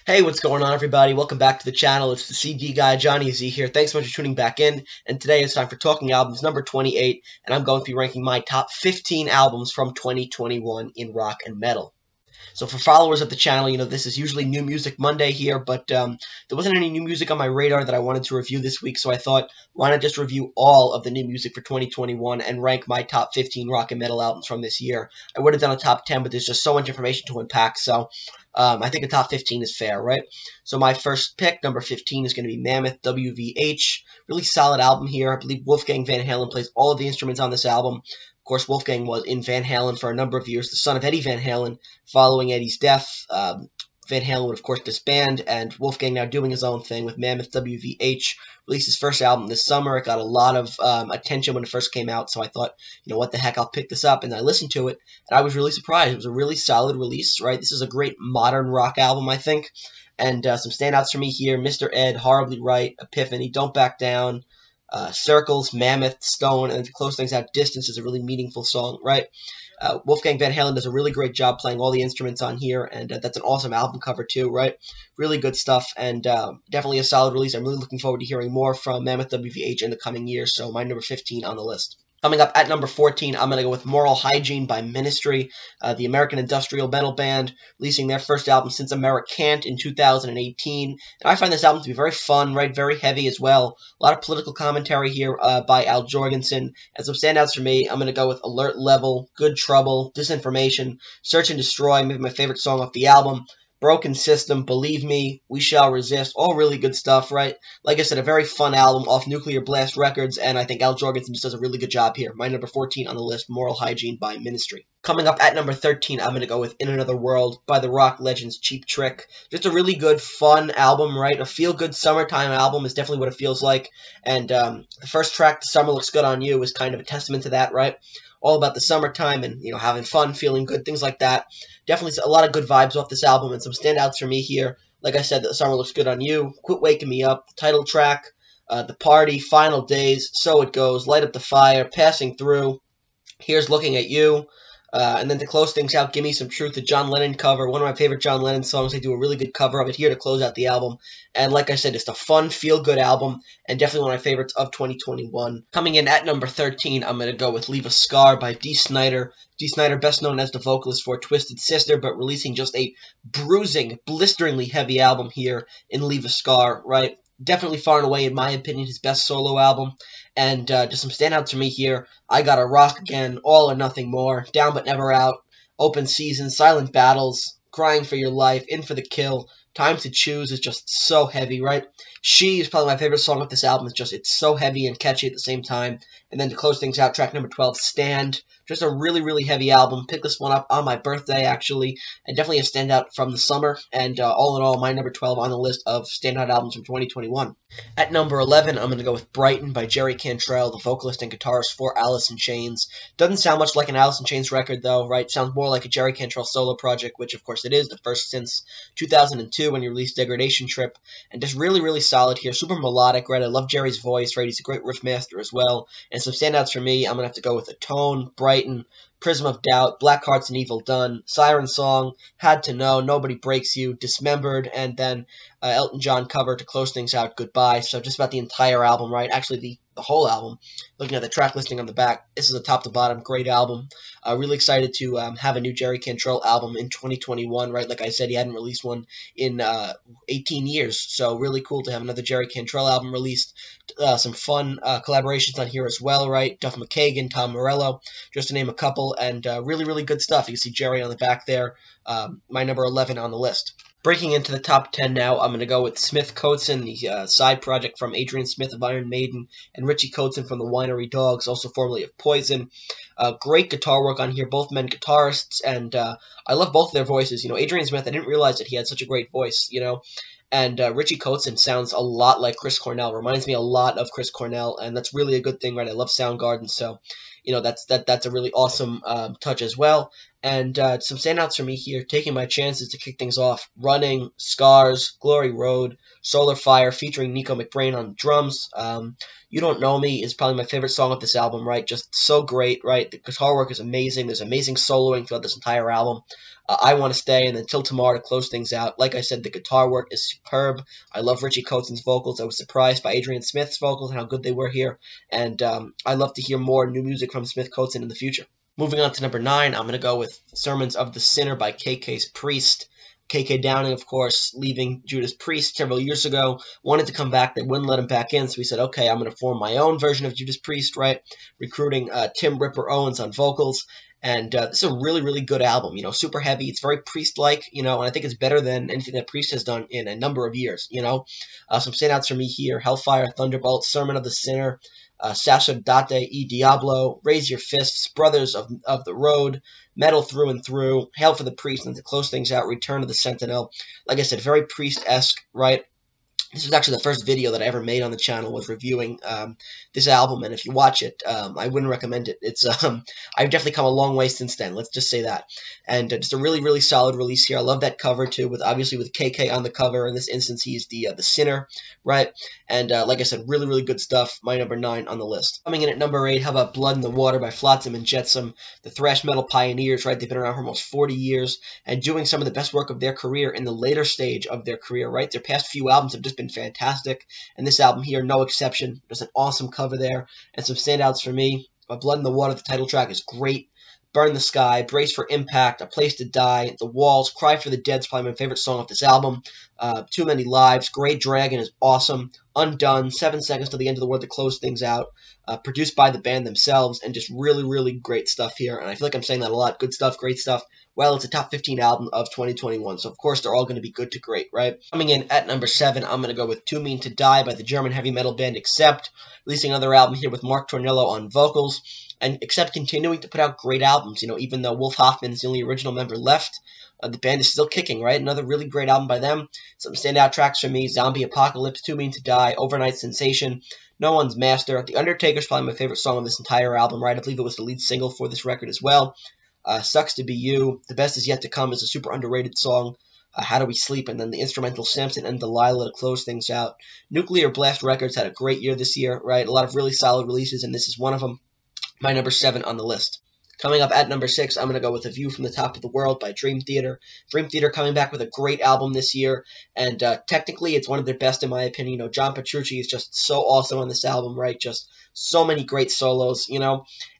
Hey, what's going on, everybody? Welcome back to the channel. It's the CD guy, Johnny Z here. Thanks so much for tuning back in. And today it's time for Talking Albums number 28, and I'm going to be ranking my top 15 albums from 2021 in rock and metal. So for followers of the channel, this is usually New Music Monday here, but there wasn't any new music on my radar that I wanted to review this week, so I thought, why not just review all of the new music for 2021 and rank my top 15 rock and metal albums from this year. I would have done a top 10, but there's just so much information to unpack, so I think a top 15 is fair, right? So my first pick, number 15, is going to be Mammoth, WVH. Really solid album here. I believe Wolfgang Van Halen plays all of the instruments on this album. Of course, Wolfgang was in Van Halen for a number of years, the son of Eddie Van Halen. Following Eddie's death, Van Halen would, of course, disband, and Wolfgang now doing his own thing with Mammoth WVH. Released his first album this summer. It got a lot of attention when it first came out, so I thought, what the heck, I'll pick this up. And I listened to it, and I was really surprised. It was a really solid release, right? This is a great modern rock album, I think. And some standouts for me here: Mr. Ed, Horribly Right, Epiphany, Don't Back Down, Circles, Mammoth, Stone, and to close things out, Distance is a really meaningful song, right? Wolfgang Van Halen does a really great job playing all the instruments on here, and that's an awesome album cover too, right? Really good stuff, and definitely a solid release. I'm really looking forward to hearing more from Mammoth WVH in the coming years, so my number 15 on the list. Coming up at number 14, I'm going to go with Moral Hygiene by Ministry, the American industrial metal band, releasing their first album since Americant in 2018. And I find this album to be very fun, right? Very heavy as well. A lot of political commentary here by Al Jorgensen. And some standouts for me, I'm going to go with Alert Level, Good Trouble, Disinformation, Search and Destroy, maybe my favorite song off the album. Broken System, Believe Me, We Shall Resist, all really good stuff, right? Like I said, a very fun album off Nuclear Blast Records, and I think Al Jorgensen just does a really good job here. My number 14 on the list, Moral Hygiene by Ministry. Coming up at number 13, I'm going to go with In Another World by the rock legends Cheap Trick. Just a really good, fun album, right? A feel-good summertime album is definitely what it feels like, and the first track, The Summer Looks Good on You, is kind of a testament to that, right? All about the summertime and, having fun, feeling good, things like that. Definitely a lot of good vibes off this album, and some standouts for me here. Like I said, The Summer Looks Good on You, Quit Waking Me Up, the title track, The Party, Final Days, So It Goes, Light Up the Fire, Passing Through, Here's Looking at You. And then to close things out, Give Me Some Truth, the John Lennon cover. One of my favorite John Lennon songs. They do a really good cover of it here to close out the album. And like I said, it's a fun, feel-good album, and definitely one of my favorites of 2021. Coming in at number 13, I'm going to go with Leave a Scar by Dee Snider. Dee Snider, best known as the vocalist for Twisted Sister, but releasing just a bruising, blisteringly heavy album here in Leave a Scar, right? Definitely far and away, in my opinion, his best solo album. And just some standouts for me here. I Gotta Rock Again, All or Nothing More, Down But Never Out, Open Season, Silent Battles, Crying for Your Life, In for the Kill, Time to Choose is just so heavy, right? She is probably my favorite song of this album. It's so heavy and catchy at the same time. And then to close things out, track number 12, Stand. Just a really, really heavy album. Picked this one up on my birthday, actually, and definitely a standout from the summer. And all in all, my number 12 on the list of standout albums from 2021. At number 11, I'm going to go with Brighten by Jerry Cantrell, the vocalist and guitarist for Alice in Chains. Doesn't sound much like an Alice in Chains record, though, right? Sounds more like a Jerry Cantrell solo project, which, of course, it is, the first since 2002 when he released Degradation Trip. And just really, really solid here. Super melodic, right? I love Jerry's voice, right? He's a great riff master as well. And some standouts for me, I'm going to have to go with Atone, Brighten, Prism of Doubt, Black Hearts and Evil Done, Siren Song, Had to Know, Nobody Breaks You, Dismembered, and then Elton John cover to close things out, Goodbye. So just about the entire album, right? Actually, the whole album. Looking at the track listing on the back, this is a top-to-bottom great album. Really excited to have a new Jerry Cantrell album in 2021, right? Like I said, he hadn't released one in 18 years, so really cool to have another Jerry Cantrell album released. Some fun collaborations on here as well, right? Duff McKagan, Tom Morello, just to name a couple, and really, really good stuff. You can see Jerry on the back there, my number 11 on the list. Breaking into the top 10 now, I'm going to go with Smith Kotzen, the side project from Adrian Smith of Iron Maiden, and Richie Kotzen from the Winery Dogs, also formerly of Poison. Great guitar work on here, both men guitarists, and I love both of their voices. Adrian Smith, I didn't realize that he had such a great voice, and Richie Kotzen sounds a lot like Chris Cornell, reminds me a lot of Chris Cornell, and that's really a good thing, right? I love Soundgarden, so that's a really awesome touch as well. And some standouts for me here, taking my chances to kick things off. Running, Scars, Glory Road, Solar Fire, featuring Nico McBrain on drums. You Don't Know Me is probably my favorite song of this album, right? Just so great, right? The guitar work is amazing. There's amazing soloing throughout this entire album. I Want to Stay, and then Till Tomorrow to close things out. Like I said, the guitar work is superb. I love Richie Kotzen's vocals. I was surprised by Adrian Smith's vocals and how good they were here. And I love to hear more new music from Smith Kotzen in the future. Moving on to number 9, I'm going to go with Sermons of the Sinner by KK's Priest. KK Downing, of course, leaving Judas Priest several years ago, wanted to come back. They wouldn't let him back in, so he said, okay, I'm going to form my own version of Judas Priest, right? Recruiting Tim Ripper Owens on vocals. And this is a really, really good album, super heavy. It's very Priest-like, and I think it's better than anything that Priest has done in a number of years, Some standouts for me here: Hellfire, Thunderbolt, Sermon of the Sinner, Sacerdote y Diablo, Raise Your Fists, Brothers of the Road, Metal Through and Through, Hail for the Priest, and to close things out, Return of the Sentinel. Like I said, very Priest-esque, right? This was actually the first video that I ever made on the channel, was reviewing this album, and if you watch it, I wouldn't recommend it. It's I've definitely come a long way since then, let's just say that. And just a really, really solid release here. I love that cover, too, with obviously with KK on the cover. In this instance, he's the sinner, right? And like I said, really, really good stuff. My number 9 on the list. Coming in at number 8, how about Blood in the Water by Flotsam and Jetsam, the thrash metal pioneers, right? They've been around for almost 40 years and doing some of the best work of their career in the later stage of their career, right? Their past few albums have just been fantastic, and this album here, no exception. There's an awesome cover there, and some standouts for me. Blood in the Water, the title track, is great. Burn the Sky, Brace for Impact, A Place to Die, The Walls, Cry for the Dead is probably my favorite song off this album. Too Many Lives, Great Dragon is awesome. Undone, 7 Seconds to the End of the World to close things out. Produced by the band themselves, and just really, really great stuff here. And I feel like I'm saying that a lot. Good stuff, great stuff. Well, it's a top 15 album of 2021, so of course they're all going to be good to great, right? Coming in at number 7, I'm going to go with Too Mean to Die by the German heavy metal band Accept, releasing another album here with Mark Tornillo on vocals, and Accept continuing to put out great albums, even though Wolf Hoffman is the only original member left. The band is still kicking, right? Another really great album by them. Some standout tracks for me: Zombie Apocalypse, Too Mean to Die, Overnight Sensation, No One's Master. The Undertaker's probably my favorite song on this entire album, right? I believe it was the lead single for this record as well. Sucks to Be You. The Best Is Yet to Come is a super underrated song. How Do We Sleep? And then the instrumental Samson and Delilah to close things out. Nuclear Blast Records had a great year this year, right? A lot of really solid releases, and this is one of them. My number 7 on the list. Coming up at number 6, I'm going to go with A View from the Top of the World by Dream Theater. Dream Theater coming back with a great album this year, and technically it's one of their best in my opinion. John Petrucci is just so awesome on this album, right? Just so many great solos,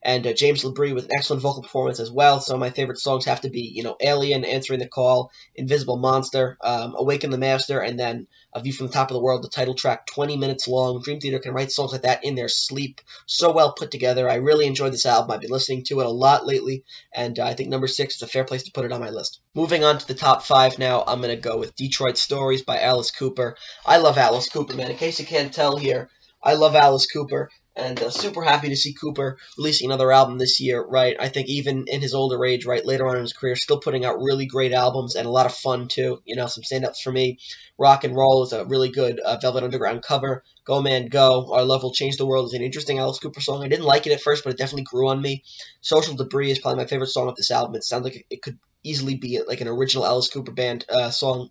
and James LaBrie with an excellent vocal performance as well. Some of my favorite songs have to be, Alien, Answering the Call, Invisible Monster, Awaken the Master, and then A View from the Top of the World, the title track, 20 minutes long. Dream Theater can write songs like that in their sleep. So well put together. I really enjoyed this album. I've been listening to it a lot lately, and I think number 6 is a fair place to put it on my list. Moving on to the top 5 now, I'm going to go with Detroit Stories by Alice Cooper. I love Alice Cooper, man. In case you can't tell here, I love Alice Cooper. And super happy to see Cooper releasing another album this year, right? I think even in his older age, right, later on in his career, still putting out really great albums and a lot of fun, too. Some standouts for me. Rock and Roll is a really good Velvet Underground cover. Go Man Go, Our Love Will Change the World is an interesting Alice Cooper song. I didn't like it at first, but it definitely grew on me. Social Debris is probably my favorite song of this album. It sounds like it could easily be like an original Alice Cooper band song,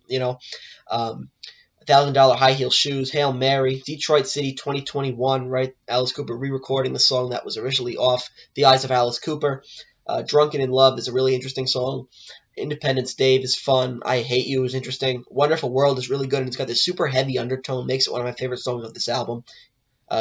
$1,000 High Heel Shoes, Hail Mary, Detroit City 2021, right? Alice Cooper re-recording the song that was originally off The Eyes of Alice Cooper. Drunken in Love is a really interesting song. Independence Dave is fun. I Hate You is interesting. Wonderful World is really good, and it's got this super heavy undertone, makes it one of my favorite songs of this album.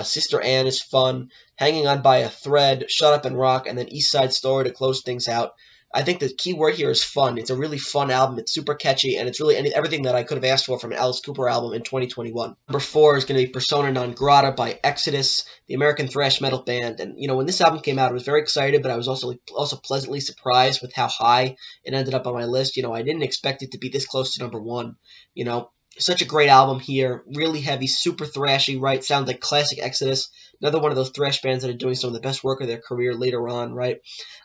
Sister Anne is fun. Hanging On by a Thread, Shut Up and Rock, and then East Side Story to close things out. I think the key word here is fun. It's a really fun album. It's super catchy, and it's really everything that I could have asked for from an Alice Cooper album in 2021. Number 4 is going to be Persona Non Grata by Exodus, the American thrash metal band. And, when this album came out, I was very excited, but I was also pleasantly surprised with how high it ended up on my list. I didn't expect it to be this close to number 1, Such a great album here. Really heavy, super thrashy, right? Sounds like classic Exodus. Another one of those thrash bands that are doing some of the best work of their career later on, right?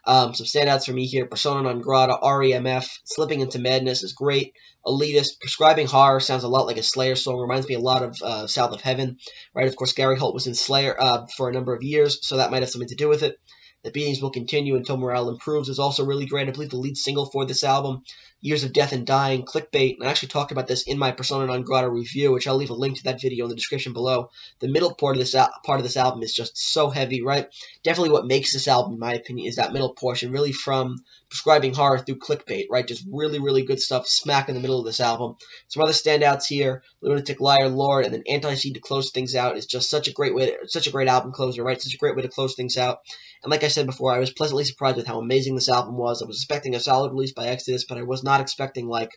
Some standouts for me here. Persona Non Grata, REMF, Slipping Into Madness is great. Elitist, Prescribing Horror sounds a lot like a Slayer song. Reminds me a lot of South of Heaven, right? Of course, Gary Holt was in Slayer for a number of years, so that might have something to do with it. The beatings will continue until morale improves is also really great. I believe the lead single for this album, Years of Death and Dying, Clickbait, and I actually talked about this in my Persona non Grata review, which I'll leave a link to that video in the description below. The middle part of this album is just so heavy, right? Definitely what makes this album, in my opinion, is that middle portion, really from Prescribing Horror through Clickbait, right? Just really, really good stuff smack in the middle of this album. Some other standouts here, Lunatic Liar, Lord, and then Anti-Seed to close things out is just such a great way, such a great album closer, right? Such a great way to close things out. And like I said before, I was pleasantly surprised with how amazing this album was. I was expecting a solid release by Exodus, but I was not expecting, like,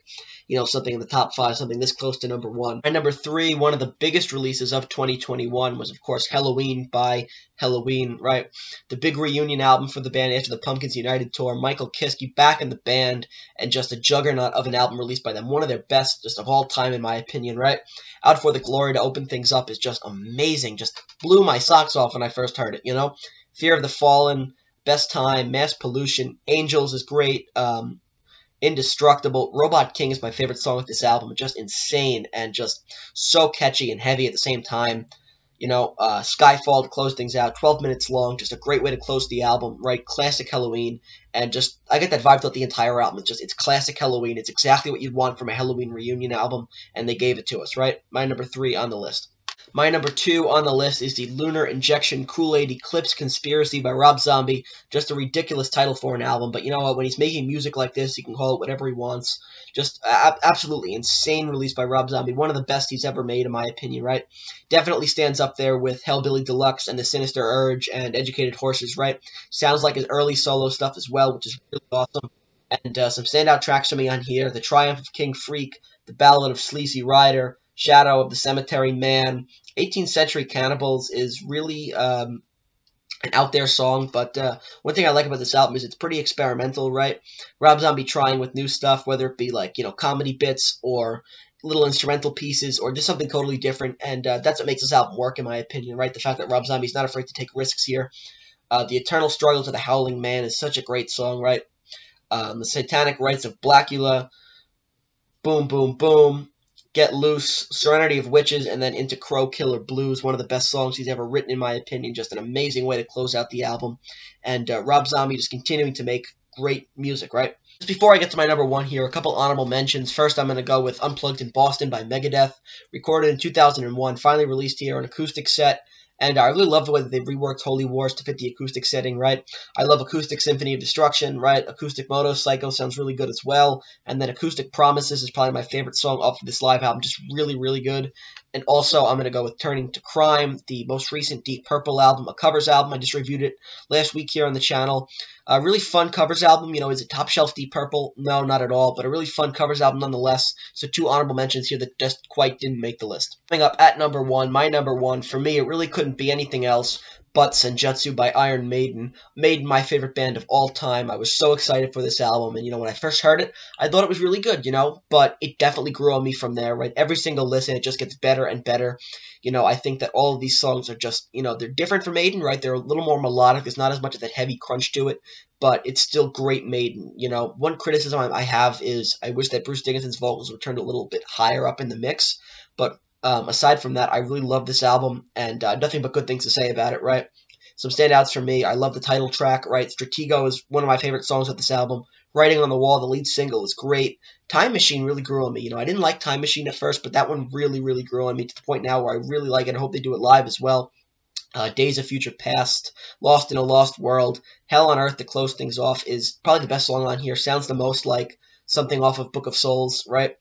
you know, something in the top 5, something this close to number 1. And number 3, one of the biggest releases of 2021 was, of course, Helloween by Helloween, right? The big reunion album for the band after the Pumpkins United tour. Michael Kiske back in the band, and just a juggernaut of an album released by them. One of their best, just of all time, in my opinion, right? Out for the Glory to open things up is just amazing. Just blew my socks off when I first heard it, you know? Fear of the Fallen, Best Time, Mass Pollution, Angels is great, Indestructible. Robot King is my favorite song with this album. Just insane and just so catchy and heavy at the same time. You know, Skyfall to close things out, 12 minutes long, just a great way to close the album, right? Classic Helloween, and just, I get that vibe throughout the entire album. It's classic Helloween. It's exactly what you'd want from a Helloween reunion album, and they gave it to us, right? My number 3 on the list. My number 2 on the list is the Lunar Injection Kool-Aid Eclipse Conspiracy by Rob Zombie. Just a ridiculous title for an album, but you know what? When he's making music like this, he can call it whatever he wants. Just absolutely insane release by Rob Zombie. One of the best he's ever made, in my opinion, right? Definitely stands up there with Hellbilly Deluxe and The Sinister Urge and Educated Horses, right? Sounds like his early solo stuff as well, which is really awesome. And some standout tracks for me on here: The Triumph of King Freak, The Ballad of Sleazy Rider, Shadow of the Cemetery Man. 18th Century Cannibals is really an out there song, but one thing I like about this album is it's pretty experimental, right? Rob Zombie trying with new stuff, whether it be like, you know, comedy bits or little instrumental pieces or just something totally different, and that's what makes this album work, in my opinion, right? The fact that Rob Zombie's not afraid to take risks here. The Eternal Struggles of the Howling Man is such a great song, right? The Satanic Rites of Blackula, Boom Boom Boom, Get Loose, Serenity of Witches, and then into Crow Killer Blues, one of the best songs he's ever written, in my opinion. Just an amazing way to close out the album. And Rob Zombie just continuing to make great music, right? Just before I get to my number 1 here, a couple honorable mentions. First, I'm going to go with Unplugged in Boston by Megadeth, recorded in 2001, finally released here, an acoustic set. And I really love the way that they reworked Holy Wars to fit the acoustic setting, right? I love Acoustic Symphony of Destruction, right? Acoustic Moto Psycho sounds really good as well. And then Acoustic Promises is probably my favorite song off of this live album. Just really, really good. And also, I'm going to go with Turning to Crime, the most recent Deep Purple album, a covers album. I just reviewed it last week here on the channel. A really fun covers album. You know, is it top shelf Deep Purple? No, not at all, but a really fun covers album nonetheless. So 2 honorable mentions here that just quite didn't make the list. Coming up at number 1, my number 1, for me, it really couldn't be anything else but Senjutsu by Iron Maiden. Maiden, my favorite band of all time. I was so excited for this album, and you know, when I first heard it, I thought it was really good, you know, but it definitely grew on me from there, right? Every single listen, it just gets better and better. You know, I think that all of these songs are just, you know, they're different from Maiden, right? They're a little more melodic. There's not as much of that heavy crunch to it, but it's still great Maiden. You know, one criticism I have is I wish that Bruce Dickinson's vocals were turned a little bit higher up in the mix, but aside from that, I really love this album, and nothing but good things to say about it, right? Some standouts for me, I love the title track, right? Stratego is one of my favorite songs of this album. Writing on the Wall, the lead single, is great. Time Machine really grew on me. You know, I didn't like Time Machine at first, but that one really, really grew on me to the point now where I really like it. I hope they do it live as well. Days of Future Past, Lost in a Lost World, Hell on Earth to close things off is probably the best song on here. Sounds the most like something off of Book of Souls, right?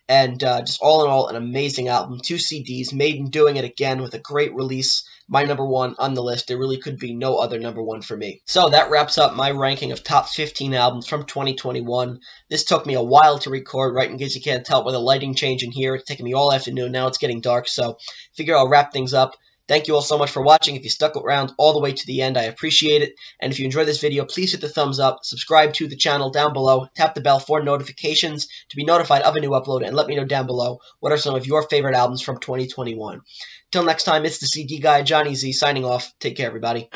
And just all in all, an amazing album. 2 CDs, Maiden doing it again with a great release. My number 1 on the list. There really could be no other number 1 for me. So that wraps up my ranking of top 15 albums from 2021. This took me a while to record, right? In case you can't tell by the lighting change in here. It's taking me all afternoon. Now it's getting dark, so figure I'll wrap things up. Thank you all so much for watching. If you stuck around all the way to the end, I appreciate it. And if you enjoyed this video, please hit the thumbs up, subscribe to the channel down below, tap the bell for notifications to be notified of a new upload, and let me know down below what are some of your favorite albums from 2021. Till next time, it's the CD guy, Johnny Z, signing off. Take care, everybody.